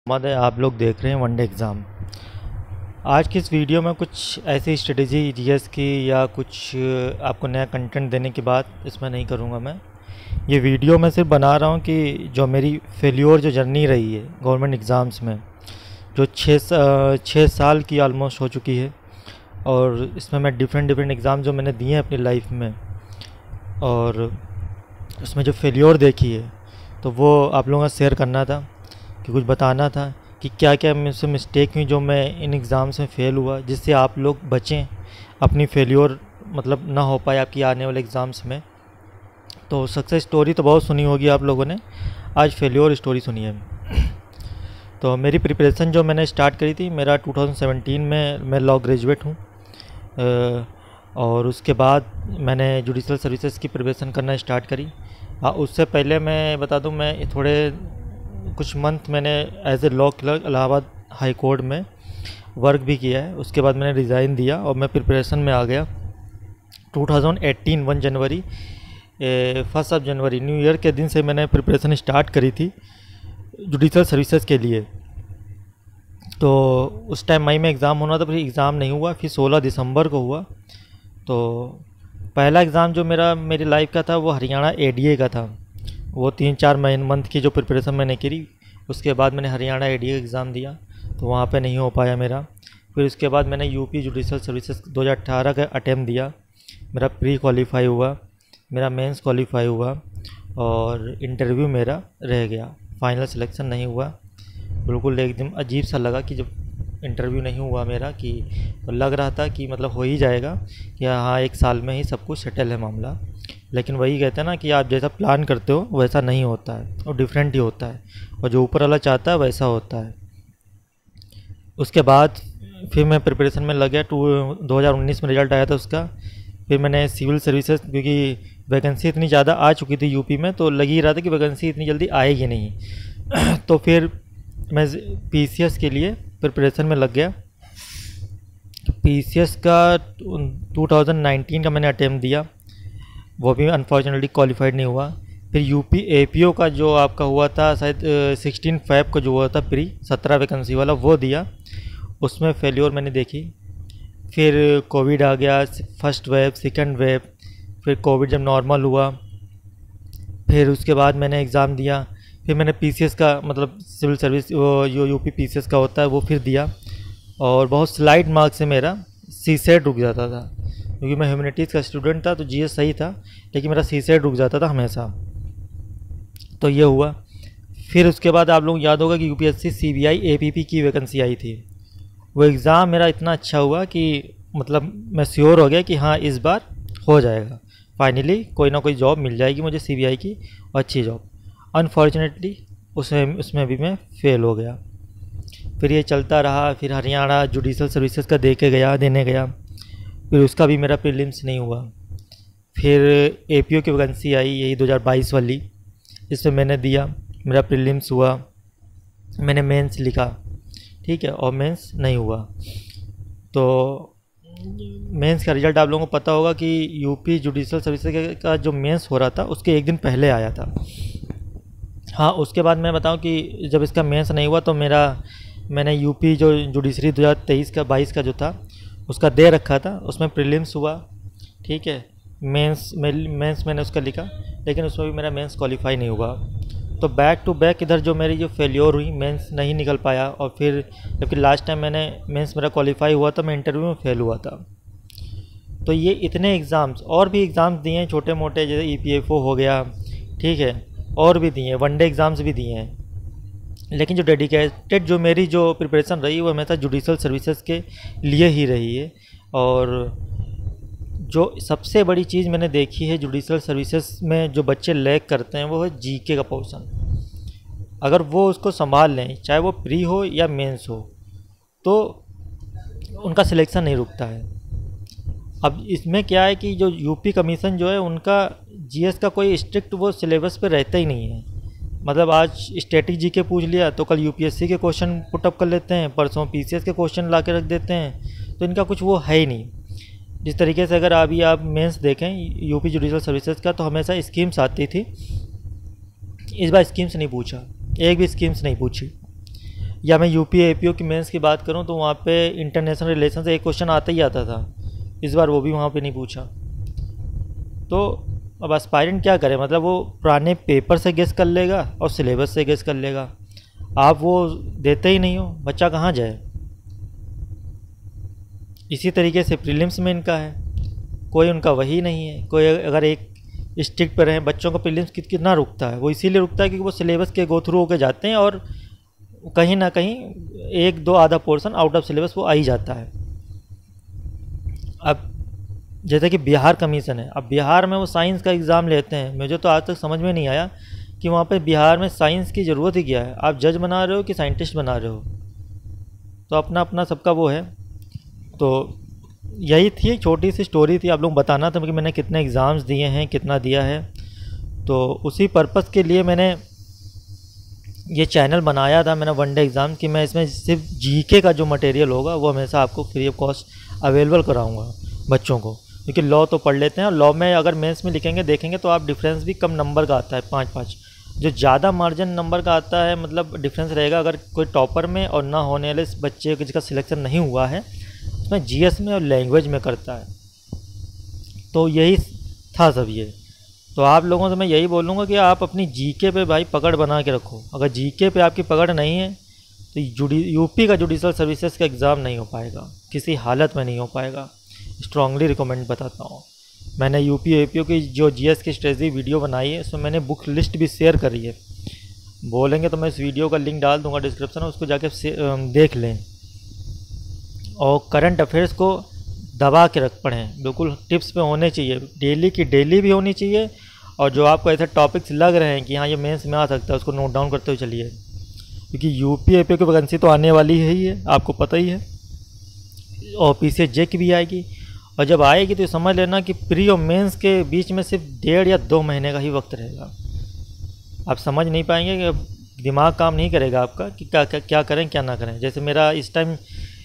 है आप लोग देख रहे हैं वनडे एग्ज़ाम। आज की इस वीडियो में कुछ ऐसी स्ट्रेटेजी जीएस की या कुछ आपको नया कंटेंट देने की बात इसमें नहीं करूँगा। मैं ये वीडियो मैं सिर्फ बना रहा हूँ कि जो मेरी फेल्योर जो जर्नी रही है गवर्नमेंट एग्ज़ाम्स में, जो छः साल की ऑलमोस्ट हो चुकी है, और इसमें मैं डिफरेंट एग्ज़ाम जो मैंने दिए हैं अपनी लाइफ में, और उसमें जो फेल्योर देखी है तो वो आप लोगों का शेयर करना था, कि कुछ बताना था कि क्या क्या मुझसे मिस्टेक हुई जो मैं इन एग्ज़ाम्स में फ़ेल हुआ, जिससे आप लोग बचें, अपनी फेल्योर मतलब ना हो पाए आपकी आने वाले एग्ज़ाम्स में। तो सक्सेस स्टोरी तो बहुत सुनी होगी आप लोगों ने, आज फेल्योर स्टोरी सुनी है। तो मेरी प्रिपरेशन जो मैंने स्टार्ट करी थी, मेरा 2017 में मैं लॉ ग्रेजुएट हूँ, और उसके बाद मैंने जुडिशल सर्विसेज की प्रिपरेशन करना स्टार्ट करी। उससे पहले मैं बता दूं, मैं थोड़े कुछ मंथ मैंने as a law clerk Allahabad high court में वर्क भी किया है। उसके बाद मैंने रिज़ाइन दिया और मैं प्रिपरेशन में आ गया। 2018 1 जनवरी 1 जनवरी न्यू ईयर के दिन से मैंने प्रिपरेशन स्टार्ट करी थी जुडिशल सर्विसेज के लिए। तो उस टाइम मई में एग्ज़ाम होना था, फिर एग्ज़ाम नहीं हुआ, फिर 16 दिसंबर को हुआ। तो पहला एग्ज़ाम जो मेरी लाइफ का था वो हरियाणा एडीए का था। वो 3-4 मंथ की जो प्रिपरेशन मैंने करी, उसके बाद मैंने हरियाणा एडीए एग्ज़ाम दिया, तो वहाँ पे नहीं हो पाया मेरा। फिर उसके बाद मैंने यूपी जुडिशल सर्विसेज 2018 का अटैम्प्ट दिया, मेरा प्री क्वालिफाई हुआ, मेरा मेंस क्वालिफाई हुआ, और इंटरव्यू मेरा रह गया, फाइनल सिलेक्शन नहीं हुआ। बिल्कुल एकदम अजीब सा लगा कि जब इंटरव्यू नहीं हुआ मेरा, कि लग रहा था कि मतलब हो ही जाएगा, कि हाँ 1 साल में ही सब कुछ सेटल है मामला। लेकिन वही कहते हैं ना कि आप जैसा प्लान करते हो वैसा नहीं होता है, और डिफरेंट ही होता है, और जो ऊपर वाला चाहता है वैसा होता है। उसके बाद फिर मैं प्रिपरेशन में लग गया। 2019 में रिज़ल्ट आया था उसका। फिर मैंने सिविल सर्विसेज, क्योंकि वैकेंसी इतनी ज़्यादा आ चुकी थी यूपी में, तो लग ही रहा था कि वैकेंसी इतनी जल्दी आएगी नहीं। तो फिर मैं पीसीएस के लिए प्रिपरेशन में लग गया। पीसीएस का 2019 का मैंने अटैम्प्ट दिया, वो भी अनफॉर्चुनेटली क्वालिफाइड नहीं हुआ। फिर यूपी एपीओ का जो आपका हुआ था शायद 16 फ़रवरी को जो हुआ था प्री 17 वैकेंसी वाला, वो दिया, उसमें फेल्योर मैंने देखी। फिर कोविड आ गया, फर्स्ट वेव, सेकंड वेव, फिर कोविड जब नॉर्मल हुआ, फिर उसके बाद मैंने एग्ज़ाम दिया। फिर मैंने पीसीएस का मतलब सिविल सर्विस वो जो यूपी पीसीएस का होता है वो फिर दिया, और बहुत स्लाइड मार्क्स से मेरा सीसेट रुक जाता था, क्योंकि मैं ह्यूमैनिटीज़ का स्टूडेंट था, तो जीएस सही था, लेकिन मेरा सीसेट रुक जाता था हमेशा। तो ये हुआ। फिर उसके बाद आप लोग याद होगा कि यूपीएससी सीबीआई एपीपी की वैकेंसी आई थी। वो एग्ज़ाम मेरा इतना अच्छा हुआ कि मतलब मैं श्योर हो गया कि हाँ इस बार हो जाएगा, फाइनली कोई ना कोई जॉब मिल जाएगी मुझे सीबीआई की, और अच्छी जॉब। अनफॉर्चुनेटली उसमें भी मैं फ़ेल हो गया। फिर ये चलता रहा। फिर हरियाणा जुडिशल सर्विसेज का देने गया, फिर उसका भी मेरा प्रीलिम्स नहीं हुआ। फिर एपीओ की वैकेंसी आई, यही 2022 वाली, इसमें मैंने दिया, मेरा प्रीलिम्स हुआ, मैंने मेंस लिखा, ठीक है, और मेंस नहीं हुआ। तो मेंस का रिज़ल्ट आप लोगों को पता होगा कि यूपी जुडिशल सर्विसेज का जो मेंस हो रहा था उसके 1 दिन पहले आया था। हाँ, उसके बाद मैं बताऊं कि जब इसका मेंस नहीं हुआ तो मैंने यूपी जो जुडिशरी 2023 का 22 का जो था उसका दे रखा था, उसमें प्रीलिम्स हुआ, ठीक है, मेंस मैंने उसका लिखा, लेकिन उसमें भी मेरा मेंस क्वालिफाई नहीं हुआ। तो बैक टू बैक इधर जो मेरी जो फेल्योर हुई, मेंस नहीं निकल पाया, और फिर जबकि लास्ट टाइम मैंने मेंस मेरा क्वालिफाई हुआ था, मैं इंटरव्यू में फेल हुआ था। तो ये इतने एग्ज़ाम्स और भी एग्ज़ाम्स दिए हैं छोटे मोटे, जैसे ईपीएफओ हो गया, ठीक है, और भी दिए हैं, वनडे एग्ज़ाम्स भी दिए हैं। लेकिन जो डेडिकेटेड जो मेरी जो प्रिपरेशन रही वो हमेशा जुडिशल सर्विसेज के लिए ही रही है। और जो सबसे बड़ी चीज़ मैंने देखी है जुडिशल सर्विसेज में जो बच्चे लैग करते हैं वो है जीके का पोर्शन। अगर वो उसको संभाल लें, चाहे वो प्री हो या मेंस हो, तो उनका सिलेक्शन नहीं रुकता है। अब इसमें क्या है कि जो यूपी कमीशन जो है उनका जीएस का कोई स्ट्रिक्ट वो सिलेबस पे रहता ही नहीं है। मतलब आज स्टैटिक जीके पूछ लिया तो कल यूपीएससी के क्वेश्चन पुटअप कर लेते हैं, परसों पीसीएस के क्वेश्चन ला के रख देते हैं, तो इनका कुछ वो है ही नहीं। जिस तरीके से अगर अभी आप मेंस देखें यूपी जुडिशल सर्विसेज का, तो हमेशा स्कीम्स आती थी, इस बार स्कीम्स नहीं पूछा, एक भी स्कीम्स नहीं पूछी। या मैं यूपी एपीओ की मेंस की बात करूं तो वहाँ पे इंटरनेशनल रिलेशन से एक क्वेश्चन आता ही आता था। इस बार वो भी वहाँ पे नहीं पूछा। तो अब एस्पायरेंट क्या करे, मतलब वो पुराने पेपर से गेस कर लेगा और सिलेबस से गेस कर लेगा। आप वो देते ही नहीं हो, बच्चा कहाँ जाए। इसी तरीके से प्रीलिम्स में इनका है, कोई उनका वही नहीं है। कोई अगर एक स्ट्रिक्ट पर है, बच्चों का प्रीलिम्स कितना रुकता है, वो इसीलिए रुकता है क्योंकि वो सिलेबस के गो थ्रू होकर जाते हैं और कहीं ना कहीं एक दो आधा पोर्शन आउट ऑफ सिलेबस वो आ ही जाता है। अब जैसे कि बिहार कमीशन है, अब बिहार में वो साइंस का एग्ज़ाम लेते हैं। मुझे तो आज तक समझ में नहीं आया कि वहाँ पे बिहार में साइंस की ज़रूरत ही क्या है। आप जज बना रहे हो कि साइंटिस्ट बना रहे हो, तो अपना अपना सबका वो है। तो यही थी, एक छोटी सी स्टोरी थी, आप लोग बताना था कि मैंने कितने एग्ज़ाम्स दिए हैं, कितना दिया है। तो उसी पर्पज़ के लिए मैंने ये चैनल बनाया था, मैंने वनडे एग्ज़ाम कि मैं इसमें सिर्फ जीके का जो मटेरियल होगा वो हमेशा आपको फ्री ऑफ कॉस्ट अवेलेबल कराऊंगा बच्चों को। क्योंकि लॉ तो पढ़ लेते हैं और लॉ में अगर मेंस में लिखेंगे देखेंगे तो आप डिफरेंस भी कम नंबर का आता है, 5-5। जो ज़्यादा मार्जिन नंबर का आता है, मतलब डिफरेंस रहेगा अगर कोई टॉपर में और ना होने वाले बच्चे जिसका सिलेक्शन नहीं हुआ है उसमें जीएस में और लैंग्वेज में करता है। तो यही था सब ये। तो आप लोगों से मैं यही बोलूँगा कि आप अपनी जीके पे भाई पकड़ बना के रखो। अगर जीके पे आपकी पकड़ नहीं है तो यूपी का जुडिशल सर्विसेज का एग्ज़ाम नहीं हो पाएगा, किसी हालत में नहीं हो पाएगा। स्ट्रांगली रिकमेंड बताता हूँ। मैंने यूपी एपीओ की जो जीएस की स्ट्रेटजी वीडियो बनाई है उसमें मैंने बुक लिस्ट भी शेयर करी है। बोलेंगे तो मैं इस वीडियो का लिंक डाल दूँगा डिस्क्रिप्शन में, उसको जाके देख लें। और करंट अफेयर्स को दबा के रख पढ़ें, बिल्कुल टिप्स पे होने चाहिए, डेली की डेली भी होनी चाहिए। और जो आपको ऐसे टॉपिक्स लग रहे हैं कि हाँ ये मेंस में आ सकता है उसको नोट डाउन करते हुए चलिए, क्योंकि यूपी एपीओ की वैकेंसी तो आने वाली है ही है, आपको पता ही है। और पीसीजे की भी आएगी, और जब आएगी तो समझ लेना कि प्री और मेंस के बीच में सिर्फ 1.5 या 2 महीने का ही वक्त रहेगा। आप समझ नहीं पाएंगे, कि दिमाग काम नहीं करेगा आपका कि क्या करें क्या ना करें। जैसे मेरा इस टाइम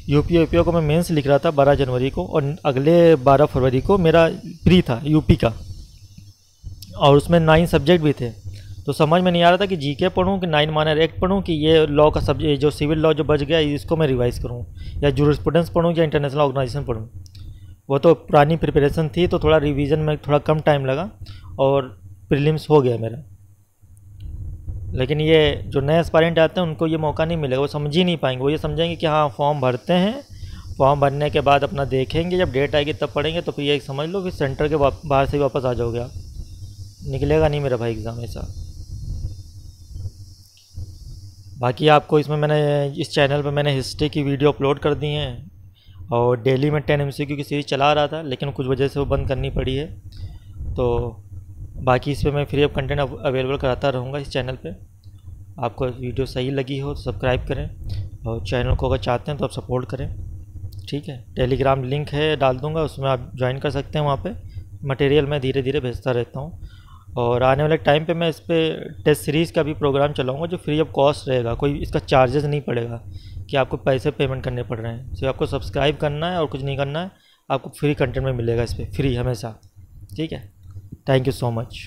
यूपी एपीओ को मैं मेंस लिख रहा था 12 जनवरी को, और अगले 12 फरवरी को मेरा प्री था यूपी का, और उसमें 9 सब्जेक्ट भी थे। तो समझ में नहीं आ रहा था कि जीके पढ़ूं कि 9 माइनर एक्ट पढ़ूं कि ये लॉ का सब्जेक्ट जो सिविल लॉ जो बच गया इसको मैं रिवाइज़ करूं, या जूरिस्प्रूडेंस पढ़ूं या इंटरनेशनल ऑर्गेनाइजेशन पढ़ूं। वो तो पुरानी प्रिपरेशन थी तो थोड़ा रिवीजन में थोड़ा कम टाइम लगा और प्रीलिम्स हो गया मेरा। लेकिन ये जो नए एस्पायरेंट आते हैं उनको ये मौका नहीं मिलेगा, वो समझ ही नहीं पाएंगे। वो ये समझेंगे कि हाँ फॉर्म भरते हैं, फॉर्म भरने के बाद अपना देखेंगे, जब डेट आएगी तब पढ़ेंगे। तो फिर ये समझ लो फिर सेंटर के बाहर से ही वापस आ जाओगे आप, निकलेगा नहीं मेरा भाई एग्ज़ाम ऐसा। बाकी आपको इसमें मैंने इस चैनल पे मैंने हिस्ट्री की वीडियो अपलोड कर दी हैं, और डेली में 10 MCQ की सीरीज़ चला रहा था लेकिन कुछ वजह से वो बंद करनी पड़ी है। तो बाकी इस पर मैं फ्री ऑफ कंटेंट अवेलेबल कराता रहूँगा इस चैनल पे। आपको वीडियो सही लगी हो तो सब्सक्राइब करें, और चैनल को अगर चाहते हैं तो आप सपोर्ट करें, ठीक है। टेलीग्राम लिंक है डाल दूँगा, उसमें आप ज्वाइन कर सकते हैं। वहाँ पे मटेरियल मैं धीरे धीरे भेजता रहता हूँ, और आने वाले टाइम पे मैं इस पर टेस्ट सीरीज़ का भी प्रोग्राम चलाऊँगा जो फ्री ऑफ कॉस्ट रहेगा। कोई इसका चार्जेस नहीं पड़ेगा कि आपको पैसे पेमेंट करने पड़ रहे हैं। सिर्फ आपको सब्सक्राइब करना है और कुछ नहीं करना है, आपको फ्री कंटेंट में मिलेगा इस पर, फ्री हमेशा, ठीक है। Thank you so much.